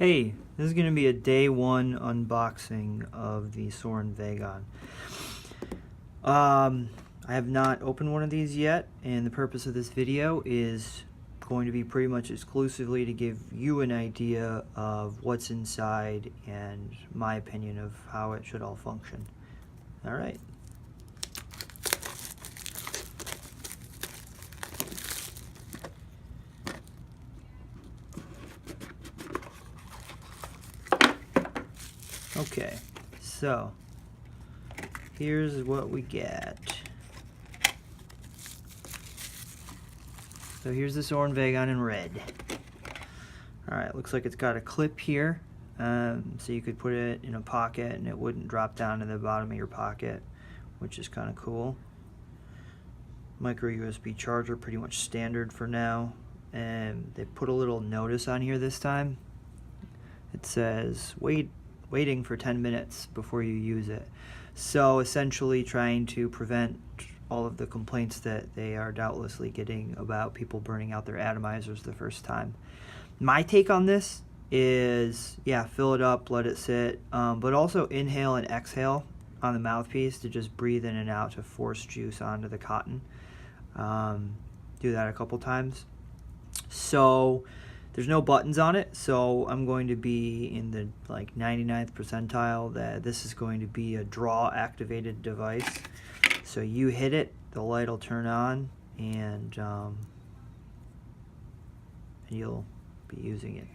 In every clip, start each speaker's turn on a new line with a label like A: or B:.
A: Hey, this is going to be a day one unboxing of the Suorin Vagon. I have not opened one of these yet, and the purpose of this video is going to be pretty much exclusively to give you an idea of what's inside and my opinion of how it should all function. Alright. Okay, so here's what we get. So here's the Suorin Vagon in red. Alright, looks like it's got a clip here, so you could put it in a pocket and it wouldn't drop down to the bottom of your pocket, which is kind of cool. Micro USB charger, pretty much standard for now. And they put a little notice on here this time. It says, waiting for 10 minutes before you use it. So essentially trying to prevent all of the complaints that they are doubtlessly getting about people burning out their atomizers the first time. My take on this is, yeah, fill it up, let it sit, but also inhale and exhale on the mouthpiece to just breathe in and out to force juice onto the cotton. Do that a couple times. So there's no buttons on it, so I'm going to be in the 99th percentile that this is going to be a draw activated device. So you hit it, the light will turn on, and you'll be using it.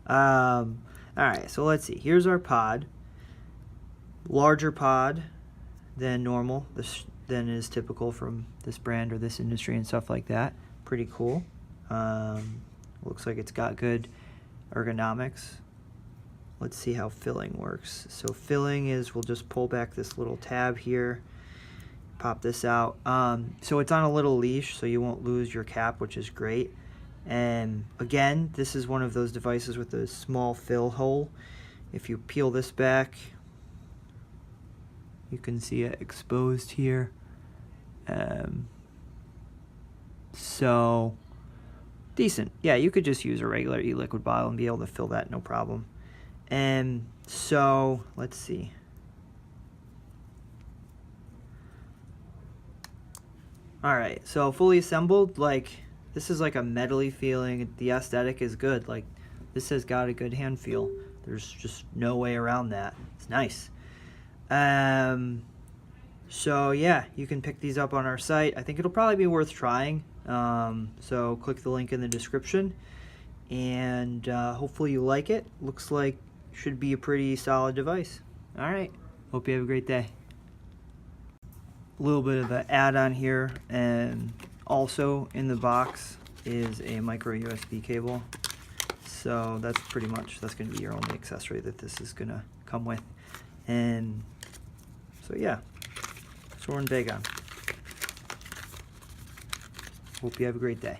A: Alright, so let's see. Here's our pod. Larger pod than normal, than is typical from this brand or this industry and stuff like that. Pretty cool. Looks like it's got good ergonomics. Let's see how filling works. So filling is, we'll just pull back this little tab here, pop this out. So it's on a little leash, so you won't lose your cap, which is great. And again, this is one of those devices with a small fill hole. If you peel this back, you can see it exposed here. So decent. Yeah, you could just use a regular e-liquid bottle and be able to fill that, no problem. And so, let's see. Alright, so fully assembled, this is like a metally feeling. The aesthetic is good. This has got a good hand feel. There's just no way around that. It's nice. So yeah, you can pick these up on our site. I think it'll probably be worth trying. So click the link in the description, and hopefully you like it. Looks like it should be a pretty solid device. Alright, hope you have a great day. A little bit of an add-on here, and also in the box is a micro USB cable. So that's pretty much, that's going to be your only accessory that this is going to come with. And so yeah, Suorin Vagon. Hope you have a great day.